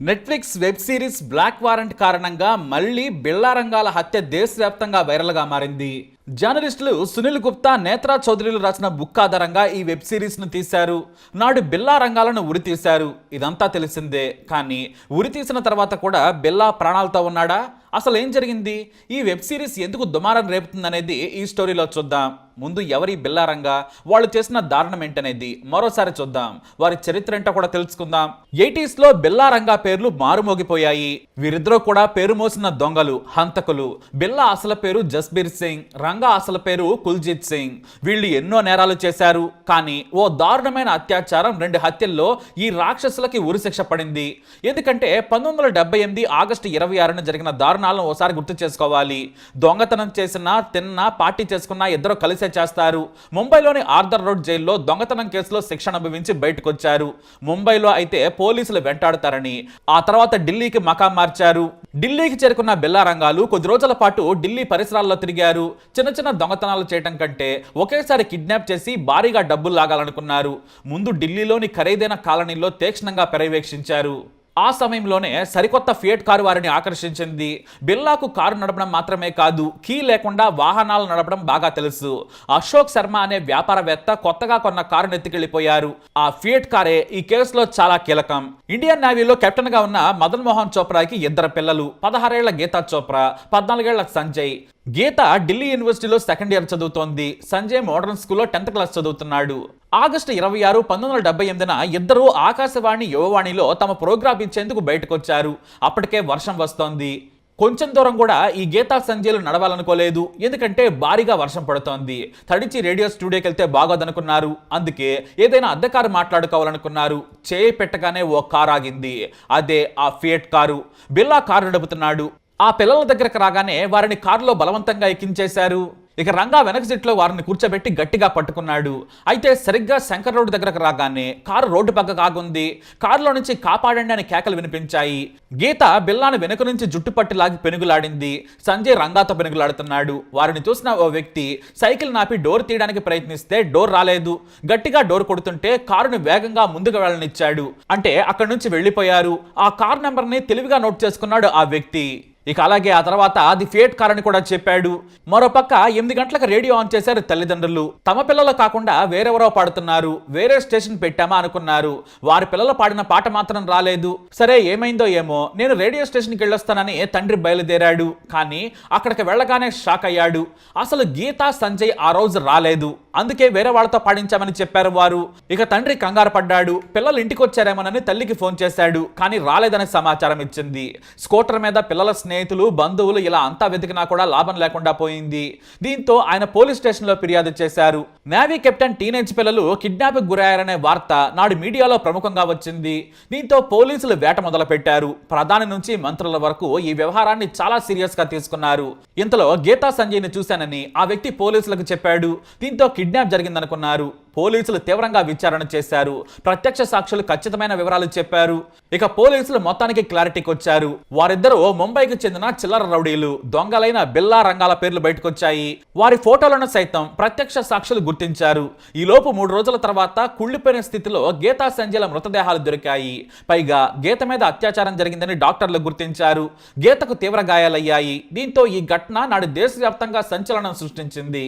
Netflix web series Black Warrant కారణంగా మళ్ళీ బిళ్ళా రంగాల హత్య దేశవ్యాప్తంగా వైరల్గా మారింది. జర్నలిస్టులు సునీల్ గుప్తా, నేత్రా చౌదరిలు రాసిన బుక్ ఆధారంగా ఈ వెబ్ సిరీస్ను తీశారు. నాడు బిళ్ళా రంగాలను ఉరితీశారు. ఇదంతా తెలిసిందే. కానీ ఉరితీసిన తర్వాత కూడా బిళ్ళా ప్రాణాలతో ఉన్నాడా? అసలు ఏం జరిగింది? ఈ వెబ్ సిరీస్ ఎందుకు దుమారం రేపుతుందనేది ఈ స్టోరీలో చూద్దాం. ముందు ఎవరి బిల్లారంగా, వాళ్ళు చేసిన దారుణం ఏంటనేది మరోసారి చూద్దాం. వారి చరిత్ర ఏంటో కూడా తెలుసుకుందాం. 80s లో బిల్లారంగా పేర్లు మారుమోగిపోయాయి. వీరిద్దరూ కూడా పేరు మోసిన దొంగలు, హంతకులు. బిల్లా అసలు పేరు జస్బీర్ సింగ్, రంగా అసలు పేరు కుల్జిత్ సింగ్. వీళ్ళు ఎన్నో నేరాలు చేశారు. కానీ ఓ దారుణమైన అత్యాచారం, 2 హత్యల్లో ఈ రాక్షసులకి ఉరిశిక్ష పడింది. ఎందుకంటే 1978 ఆగస్టు 26న జరిగిన దారుణాలను ఓసారి గుర్తు చేసుకోవాలి. దొంగతనం చేసినా, తిన్నా, పార్టీ చేసుకున్నా ఇద్దరు కలిసే చేస్తారు. ముంబైలోని ఆర్థర్ రోడ్ జైల్లో దొంగతనం కేసులో శిక్ష అనుభవించి బయటకు వచ్చారు. ముంబైలో అయితే పోలీసులు వెంటాడతారని ఆ తర్వాత ఢిల్లీకి మకాం మార్చారు. ఢిల్లీకి చేరుకున్న బిల్లా రంగాలు కొద్ది రోజుల పాటు ఢిల్లీ పరిసరాల్లో తిరిగారు. చిన్న చిన్న దొంగతనాలు చేయటం కంటే ఒకేసారి కిడ్నాప్ చేసి భారీగా డబ్బులు లాగాలనుకున్నారు. ముందు ఢిల్లీలోని ఖరీదైన కాలనీలో తీక్షణంగా పర్యవేక్షించారు. ఆ సమయంలోనే సరికొత్త ఫియట్ కారు వారిని ఆకర్షించింది. బిల్లాకు కారు నడపడం మాత్రమే కాదు, కీ లేకుండా వాహనాలు నడపడం బాగా తెలుసు. అశోక్ శర్మ అనే వ్యాపారవేత్త కొత్తగా కొన్న కారును ఎత్తుకెళ్లిపోయారు. ఆ ఫియట్ కారే ఈ కేసులో చాలా కీలకం. ఇండియన్ నేవీలో కెప్టెన్ గా ఉన్న మదన్ మోహన్ చోప్రాకి 2 పిల్లలు. 16 ఏళ్ల గీతా చోప్రా, 14 ఏళ్ల సంజయ్. గీత ఢిల్లీ యూనివర్సిటీలో 2nd ఇయర్ చదువుతోంది. సంజయ్ మోడర్న్ స్కూల్లో 10th క్లాస్ చదువుతున్నాడు. ఆగస్టు 26, 1978న ఇద్దరు ఆకాశవాణి యువవాణిలో తమ ప్రోగ్రాం ఇచ్చేందుకు బయటకొచ్చారు. అప్పటికే వర్షం వస్తోంది. కొంచెం దూరం కూడా ఈ గీతా సంజయ్లు నడవాలనుకోలేదు. ఎందుకంటే భారీగా వర్షం పడుతోంది. తడిచి రేడియో స్టూడియోకి వెళ్తే బాగోదనుకున్నారు. అందుకే ఏదైనా అద్దె కారు మాట్లాడుకోవాలనుకున్నారు. చేయి పెట్టగానే ఓ కారు ఆగింది. అదే ఆ ఫియట్ కారు. బిల్లా కారు నడుపుతున్నాడు. ఆ పిల్లల దగ్గరకు రాగానే వారిని కారులో బలవంతంగా ఎక్కించేశారు. ఇక రంగా వెనక సీట్లో వారిని కూర్చోబెట్టి గట్టిగా పట్టుకున్నాడు. అయితే సరిగ్గా శంకర్ రోడ్డు దగ్గరకు రాగానే కారు రోడ్డు పక్కకు ఆగుంది. కారులో నుంచి కాపాడండి అని కేకలు వినిపించాయి. గీత బిల్లాను వెనుక నుంచి జుట్టు పట్టి లాగి పెనుగులాడింది. సంజయ్ రంగాతో పెనుగులాడుతున్నాడు. వారిని చూసిన ఓ వ్యక్తి సైకిల్ నాపి డోర్ తీయడానికి ప్రయత్నిస్తే డోర్ రాలేదు. గట్టిగా డోర్ కొడుతుంటే కారుని వేగంగా ముందుకు వెళ్ళనిచ్చాడు. అంటే అక్కడి నుంచి వెళ్ళిపోయారు. ఆ కార్ నెంబర్ని తెలివిగా నోట్ చేసుకున్నాడు ఆ వ్యక్తి. ఇక అలాగే ఆ తర్వాత అది ఫియట్ కార్ అని కూడా చెప్పాడు. మరోపక్క 8 గంటలకు రేడియో ఆన్ చేశారు తల్లిదండ్రులు. తమ పిల్లలు కాకుండా వేరెవరో పాడుతున్నారు. వేరే స్టేషన్ పెట్టామా అనుకున్నారు. వారి పిల్లలు పాడిన పాట మాత్రం రాలేదు. సరే ఏమైందో ఏమో, నేను రేడియో స్టేషన్కి వెళ్ళొస్తానని తండ్రి బయలుదేరాడు. కానీ అక్కడికి వెళ్ళగానే షాక్ అయ్యాడు. అసలు గీతా, సంజయ్ ఆ రోజు రాలేదు. అందుకే వేరే వాళ్ళతో పాడించామని చెప్పారు వారు. ఇక తండ్రి కంగారు పడ్డాడు. పిల్లలు ఇంటికి వచ్చారేమోనని తల్లికి ఫోన్ చేశాడు. కానీ రాలేదని సమాచారం ఇచ్చింది. స్కూటర్ మీద పిల్లల స్నేహితులు, బంధువులు ఇలా అంతా వెతికినా కూడా లాభం లేకుండా పోయింది. దీంతో ఆయన పోలీస్ స్టేషన్లో ఫిర్యాదు చేశారు. నేవీ కెప్టెన్ టీనేజ్ పిల్లలు కిడ్నాప్కి గురయ్యారనే వార్త నాడు మీడియాలో ప్రముఖంగా వచ్చింది. దీంతో పోలీసులు వేట మొదలు పెట్టారు. ప్రధాని నుంచి మంత్రుల వరకు ఈ వ్యవహారాన్ని చాలా సీరియస్ గా తీసుకున్నారు. ఇంతలో గీతా సంజయ్ని చూశానని ఆ వ్యక్తి పోలీసులకు చెప్పాడు. దీంతో కిడ్నాప్ జరిగిందనుకున్నారు. పోలీసులు తీవ్రంగా విచారణ చేశారు. ప్రత్యక్ష సాక్షులు ఖచ్చితమైన వివరాలు చెప్పారు. ఇక పోలీసులు మొత్తానికి క్లారిటీకి వచ్చారు. వారిద్దరూ ముంబైకి చెందిన చిల్లర రౌడీలు. దొంగలైన బిల్లా రంగాల పేర్లు బయటకొచ్చాయి. వారి ఫోటోలను సైతం ప్రత్యక్ష సాక్షులు గుర్తించారు. ఈ లోపు 3 రోజుల తర్వాత కుళ్ళిపోయిన స్థితిలో గీతా సంజయ్ల మృతదేహాలు దొరికాయి. పైగా గీత మీద అత్యాచారం జరిగిందని డాక్టర్లు గుర్తించారు. గీతకు తీవ్ర గాయాలయ్యాయి. దీంతో ఈ ఘటన నాడు దేశవ్యాప్తంగా సంచలనం సృష్టించింది.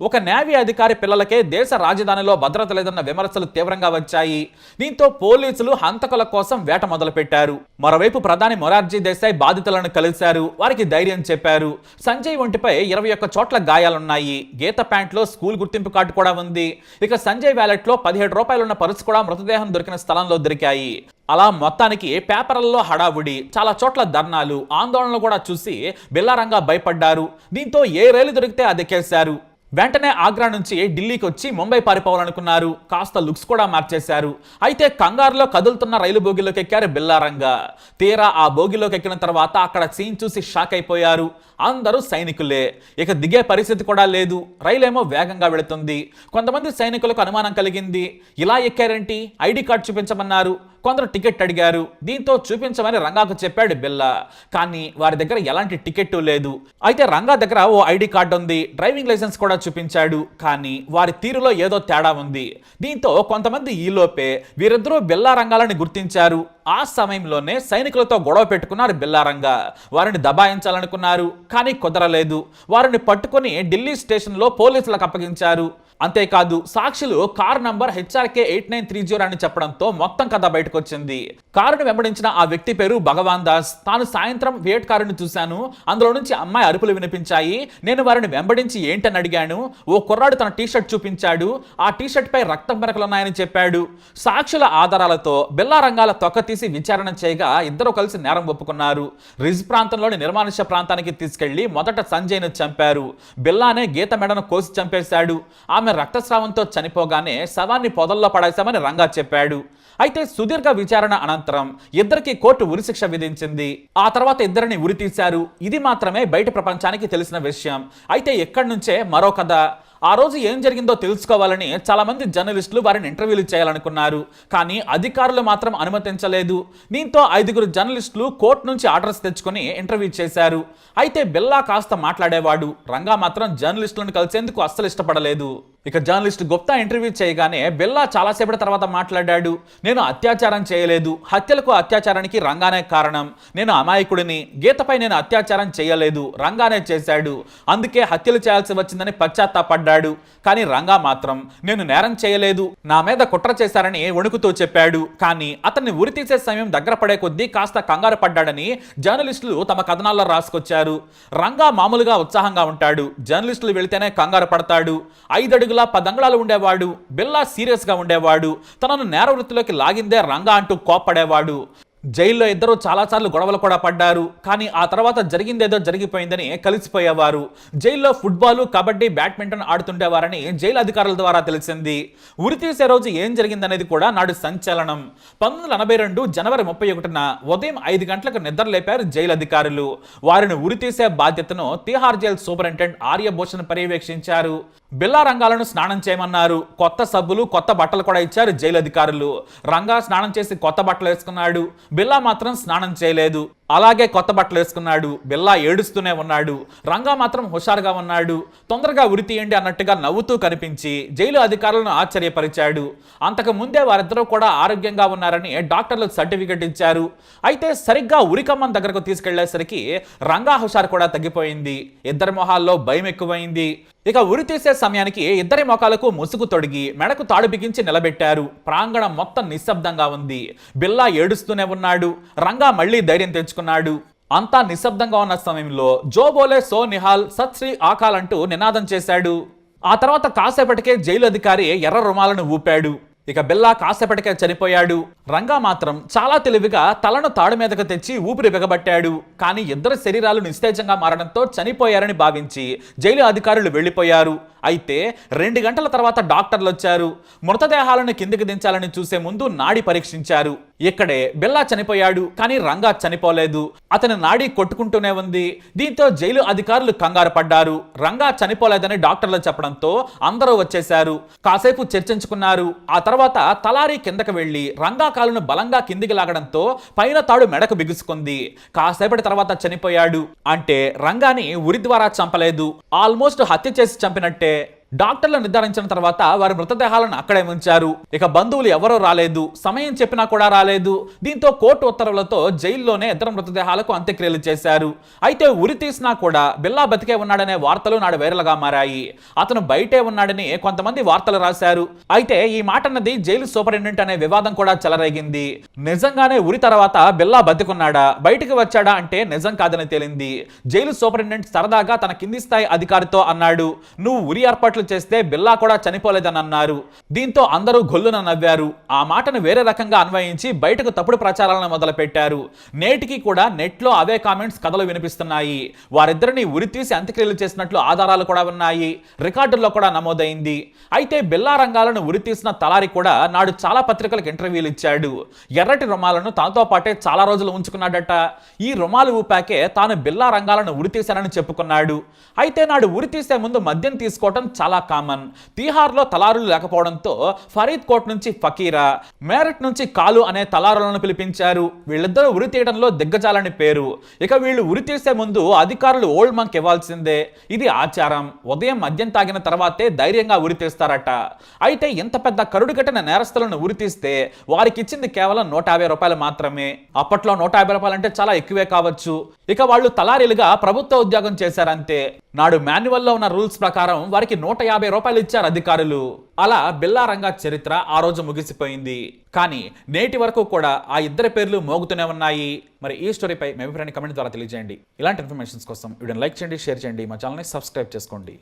ఒక నేవీ అధికారి పిల్లలకే దేశ రాజధానిలో భద్రత లేదన్న విమర్శలు తీవ్రంగా వచ్చాయి. దీంతో పోలీసులు హంతకుల కోసం వేట మొదలుపెట్టారు. మరోవైపు ప్రధాని మొరార్జీ దేశాయ్ బాధితులను కలిశారు. వారికి ధైర్యం చెప్పారు. సంజయ్ ఒంటిపై 21 చోట్ల గాయాలున్నాయి. గీత ప్యాంట్లో స్కూల్ గుర్తింపు కార్డు కూడా ఉంది. ఇక సంజయ్ వ్యాలెట్లో 17 రూపాయలున్న పర్సు కూడా మృతదేహం దొరికిన స్థలంలో దొరికాయి. అలా మొత్తానికి పేపర్లలో హడావుడి, చాలా చోట్ల ధర్నాలు, ఆందోళనలు కూడా చూసి బిల్లారంగా భయపడ్డారు. దీంతో ఏ రైలు దొరికితే అది ఎక్కేశారు. వెంటనే ఆగ్రా నుంచి ఢిల్లీకి వచ్చి ముంబై పారిపోవాలనుకున్నారు. కాస్త లుక్స్ కూడా మార్చేశారు. అయితే కంగారులో కదులుతున్న రైలు బోగిలోకి ఎక్కారు బిల్లారంగా. తీరా ఆ బోగిలోకి ఎక్కిన తర్వాత అక్కడ సీన్ చూసి షాక్ అయిపోయారు. అందరూ సైనికులే. ఇక దిగే పరిస్థితి కూడా లేదు. రైలేమో వేగంగా వెళుతుంది. కొంతమంది సైనికులకు అనుమానం కలిగింది. ఇలా ఎక్కారేంటి, ఐడి కార్డు చూపించమన్నారు. కొందరు టికెట్ అడిగారు. దీంతో చూపించమని రంగాకు చెప్పాడు బిల్లా. కానీ వారి దగ్గర ఎలాంటి టికెట్ లేదు. అయితే రంగా దగ్గర ఓ ఐడి కార్డు ఉంది, డ్రైవింగ్ లైసెన్స్ కూడా చూపించాడు. కానీ వారి తీరులో ఏదో తేడా ఉంది. దీంతో కొంతమంది ఈలోపే వీరిద్దరూ బిల్లా రంగాలని గుర్తించారు. ఆ సమయంలోనే సైనికులతో గొడవ పెట్టుకున్నారు బిల్లారంగా. వారిని దబాయించాలనుకున్నారు, కానీ కుదరలేదు. వారిని పట్టుకొని ఢిల్లీ స్టేషన్లో పోలీసులకు అప్పగించారు. అంతేకాదు సాక్షులు కార్ నంబర్ HRK 8930 అని చెప్పడంతో మొత్తం కథ బయటకు వచ్చింది. కారును వెంబడించిన ఆ వ్యక్తి పేరు భగవాన్ దాస్. తాను సాయంత్రం వియట్ కారును చూశాను, అందులో నుంచి అమ్మాయి అరుపులు వినిపించాయి. నేను వారిని వెంబడించి ఏంటని అడిగాను. ఓ కుర్రాడు తన టీషర్ట్ చూపించాడు, ఆ టీషర్ట్ పై రక్తం మెరకలున్నాయని చెప్పాడు. సాక్షుల ఆధారాలతో బిల్లా రంగాల తొక్క తీసి విచారణ చేయగా ఇద్దరు కలిసి నేరం ఒప్పుకున్నారు. రిజ్ ప్రాంతంలోని నిర్మానుష్య ప్రాంతానికి తీసుకెళ్లి మొదట సంజయ్ను చంపారు. బిల్లానే గీత మెడను కోసి చంపేశాడు. ఆమె రక్తస్రావంతో చనిపోగానే శవాన్ని పొదల్లో పడేశామని రంగా చెప్పాడు. అయితే సుదీర్ఘ విచారణ అనంతరం ఇద్దరికి కోర్టు ఉరిశిక్ష విధించింది. ఆ తర్వాత ఇద్దరిని ఉరి తీశారు. ఇది మాత్రమే బయట ప్రపంచానికి తెలిసిన విషయం. అయితే ఎక్కడి నుంచే మరో కథ. ఆ రోజు ఏం జరిగిందో తెలుసుకోవాలని చాలా మంది జర్నలిస్టులు వారిని ఇంటర్వ్యూలు చేయాలనుకున్నారు. కానీ అధికారులు మాత్రం అనుమతించలేదు. దీంతో 5 జర్నలిస్టులు కోర్టు నుంచి ఆర్డర్స్ తెచ్చుకొని ఇంటర్వ్యూ చేశారు. అయితే బిల్లా కాస్త మాట్లాడేవాడు. రంగా మాత్రం జర్నలిస్టులను కలిసేందుకు అస్సలు ఇష్టపడలేదు. ఇక జర్నలిస్ట్ గుప్తా ఇంటర్వ్యూ చేయగానే బిల్లా చాలాసేపటి తర్వాత మాట్లాడాడు. నేను అత్యాచారం చేయలేదు, హత్యలకు అత్యాచారానికి రంగానే కారణం. నేను అమాయకుడిని, గీతపై నేను అత్యాచారం చేయలేదు, రంగానే చేశాడు. అందుకే హత్యలు చేయాల్సి వచ్చిందని పశ్చాత్తాపడ్డాడు. కానీ రంగా మాత్రం నేను నేరం చేయలేదు, నా మీద కుట్ర చేశారని వణుకుతూ చెప్పాడు. కానీ అతన్ని ఉరి తీసే సమయం దగ్గర పడే కొద్దీ కాస్త కంగారు పడ్డాడని జర్నలిస్టులు తమ కథనాల్లో రాసుకొచ్చారు. రంగా మామూలుగా ఉత్సాహంగా ఉంటాడు, జర్నలిస్టులు వెళితేనే కంగారు పడతాడు. 5 అడుగుల 10 అంగుళాలు ఉండేవాడు. బిల్లా సీరియస్ గా ఉండేవాడు. తనను నేర వృత్తిలోకి లాగిందే రంగా అంటూ కోప్పడేవాడు. జైల్లో ఇద్దరు చాలాసార్లు గొడవలు కూడా పడ్డారు. కానీ ఆ తర్వాత జరిగిందేదో జరిగిపోయిందని కలిసిపోయేవారు. జైల్లో ఫుట్బాల్, కబడ్డీ, బ్యాడ్మింటన్ ఆడుతుండేవారని జైలు అధికారుల ద్వారా తెలిసింది. ఉరి తీసే రోజు ఏం జరిగిందనేది కూడా నాడు సంచలనం. 1982 జనవరి 31న ఉదయం 5 గంటలకు నిద్ర లేపారు జైలు అధికారులు. వారిని ఉరి తీసే బాధ్యతను తిహార్ జైల్ సూపరింటెండెంట్ ఆర్యభూషణ్ పర్యవేక్షించారు. బిల్లా రంగాలను స్నానం చేయమన్నారు. కొత్త సబ్బులు, కొత్త బట్టలు కూడా ఇచ్చారు జైలు అధికారులు. రంగా స్నానం చేసి కొత్త బట్టలు వేసుకున్నాడు. బిల్లా మాత్రం స్నానం చేయలేదు, అలాగే కొత్త బట్టలు వేసుకున్నాడు. బిల్లా ఏడుస్తూనే ఉన్నాడు. రంగా మాత్రం హుషారుగా ఉన్నాడు. తొందరగా ఉరి తీయండి అన్నట్టుగా నవ్వుతూ కనిపించి జైలు అధికారులను ఆశ్చర్యపరిచాడు. అంతకు ముందే వారిద్దరూ కూడా ఆరోగ్యంగా ఉన్నారని డాక్టర్లు సర్టిఫికెట్ ఇచ్చారు. అయితే సరిగ్గా ఉరికమ్మం దగ్గరకు తీసుకెళ్లేసరికి రంగా హుషారు కూడా తగ్గిపోయింది. ఇద్దరి మొహాల్లో భయం ఎక్కువైంది. ఇక ఉరి తీసే సమయానికి ఇద్దరి మొఖాలకు ముసుగు తొడిగి మెడకు తాడు బిగించి నిలబెట్టారు. ప్రాంగణం మొత్తం నిశ్శబ్దంగా ఉంది. బిల్లా ఏడుస్తూనే ఉన్నాడు. రంగా మళ్లీ ధైర్యం తెచ్చుకున్నాడు. అంతా నిశ్శబ్దంగా ఉన్న సమయంలో జోబోలే సో నిహాల్ సత్ శ్రీ ఆకాల్ అంటూ నినాదం చేశాడు. ఆ తర్వాత కాసేపటికే జైలు అధికారి ఎర్ర రుమాలను ఊపాడు. ఇక బిల్లా కాసేపటికే చనిపోయాడు. రంగా మాత్రం చాలా తెలివిగా తలను తాడు మీదకు తెచ్చి ఊపిరి బిగబట్టాడు. కానీ ఇద్దరు శరీరాలు నిస్తేజంగా మారడంతో చనిపోయారని భావించి జైలు అధికారులు వెళ్లిపోయారు. అయితే 2 గంటల తర్వాత డాక్టర్లు వచ్చారు. మృతదేహాలను కిందికి దించాలని చూసే ముందు నాడి పరీక్షించారు. ఇక్కడే బిల్లా చనిపోయాడు, కానీ రంగా చనిపోలేదు. అతని నాడి కొట్టుకుంటూనే ఉంది. దీంతో జైలు అధికారులు కంగారు పడ్డారు. రంగా చనిపోలేదని డాక్టర్లు చెప్పడంతో అందరూ వచ్చేశారు. కాసేపు చర్చించుకున్నారు. ఆ తర్వాత తలారి కిందకు వెళ్లి రంగా కాలును బలంగా కిందికి లాగడంతో పైన తాడు మెడకు బిగుసుకుంది. కాసేపటి తర్వాత చనిపోయాడు. అంటే రంగాని ఉరి ద్వారా చంపలేదు, ఆల్మోస్ట్ హత్య చేసి చంపినట్టే. డాక్టర్లు నిర్ధారించిన తర్వాత వారి మృతదేహాలను అక్కడే ఉంచారు. ఇక బంధువులు ఎవరూ రాలేదు, సమయం చెప్పినా కూడా రాలేదు. దీంతో కోర్టు ఉత్తర్వులతో జైల్లోనే ఇద్దరు మృతదేహాలకు అంత్యక్రియలు చేశారు. అయితే ఉరి తీసినా కూడా బిల్లా బతికే ఉన్నాడనే వార్తలు నాడు వైరల్గా మారాయి. అతను బయటే ఉన్నాడని కొంతమంది వార్తలు రాశారు. అయితే ఈ మాట అన్నది జైలు సూపరింటెండెంట్ అనే వివాదం కూడా చెలరేగింది. నిజంగానే ఉరి తర్వాత బిల్లా బతికున్నాడా, బయటికి వచ్చాడా అంటే నిజం కాదని తేలింది. జైలు సూపరింటెండెంట్ సరదాగా తన కింది స్థాయి అధికారితో అన్నాడు, నువ్వు ఉరి ఏర్పాట్లు చేస్తే బిల్లా కూడా చనిపోలేదని అన్నారు. దీంతో అందరూ గొల్లున నవ్వారు. ఆ మాటను వేరే రకంగా అన్వయించి బయటకు తప్పుడు ప్రచారాలను మొదలుపెట్టారు. నేటికి కూడా నెట్లో అవే కామెంట్స్, కథలు వినిపిస్తున్నాయి. వారిద్దరిని ఉరితీసి అంత్యక్రియలు చేసినట్లు ఆధారాలు కూడా ఉన్నాయి, రికార్డుల్లో కూడా నమోదైంది. అయితే బిల్లా రంగాలను ఉరితీసిన తలారి కూడా నాడు చాలా పత్రికలకు ఇంటర్వ్యూలు ఇచ్చాడు. ఎర్రటి రుమాలను తనతో పాటే చాలా రోజులు ఉంచుకున్నాడట. ఈ రుమాలు ఊపాకే తాను బిల్లా రంగాలను ఉరితీశానని చెప్పుకున్నాడు. అయితే నాడు ఉరితీసే ముందు మద్యం తీసుకోవటం చాలా చాలా కామన్. తీహార్లో తలారులు లేకపోవడంతో ఫరీద్ కోట్ నుంచి ఫకీరా, మేరట్ నుంచి కాలు అనే తలారులను పిలిపించారు. వీళ్ళిద్దరూ ఉరి తీయడంలో దిగ్గజాలని పేరు. ఇక వీళ్ళు ఉరి తీసే ముందు అధికారులు ఓల్డ్ మంక్ ఇవ్వాల్సిందే. ఇది ఆచారం. ఉదయం మద్యం తాగిన తర్వాతే ధైర్యంగా ఉరి తీస్తారట. అయితే ఇంత పెద్ద కరుడుగట్టిన నేరస్తులను ఉరి తీస్తే వారికి ఇచ్చింది కేవలం 150 రూపాయలు మాత్రమే. అప్పట్లో 150 రూపాయలు అంటే చాలా ఎక్కువే కావచ్చు. ఇక వాళ్ళు తలారీలుగా ప్రభుత్వ ఉద్యోగం చేశారంతే. నాడు మాన్యువల్లో ఉన్న రూల్స్ ప్రకారం వారికి 150 రూపాయలు ఇచ్చారు అధికారులు. అలా బిల్లారంగా చరిత్ర ఆ రోజు ముగిసిపోయింది. కానీ నేటి వరకు కూడా ఆ ఇద్దరి పేర్లు మోగుతూనే ఉన్నాయి. మరి ఈ స్టోరీపై మీ అభిప్రాయాన్ని కమెంట్ ద్వారా తెలియజేయండి. ఇలాంటి ఇన్ఫర్మేషన్స్ కోసం వీడియోని లైక్ చేయండి, షేర్ చేయండి, మా ఛానల్ని సబ్స్క్రైబ్ చేసుకోండి.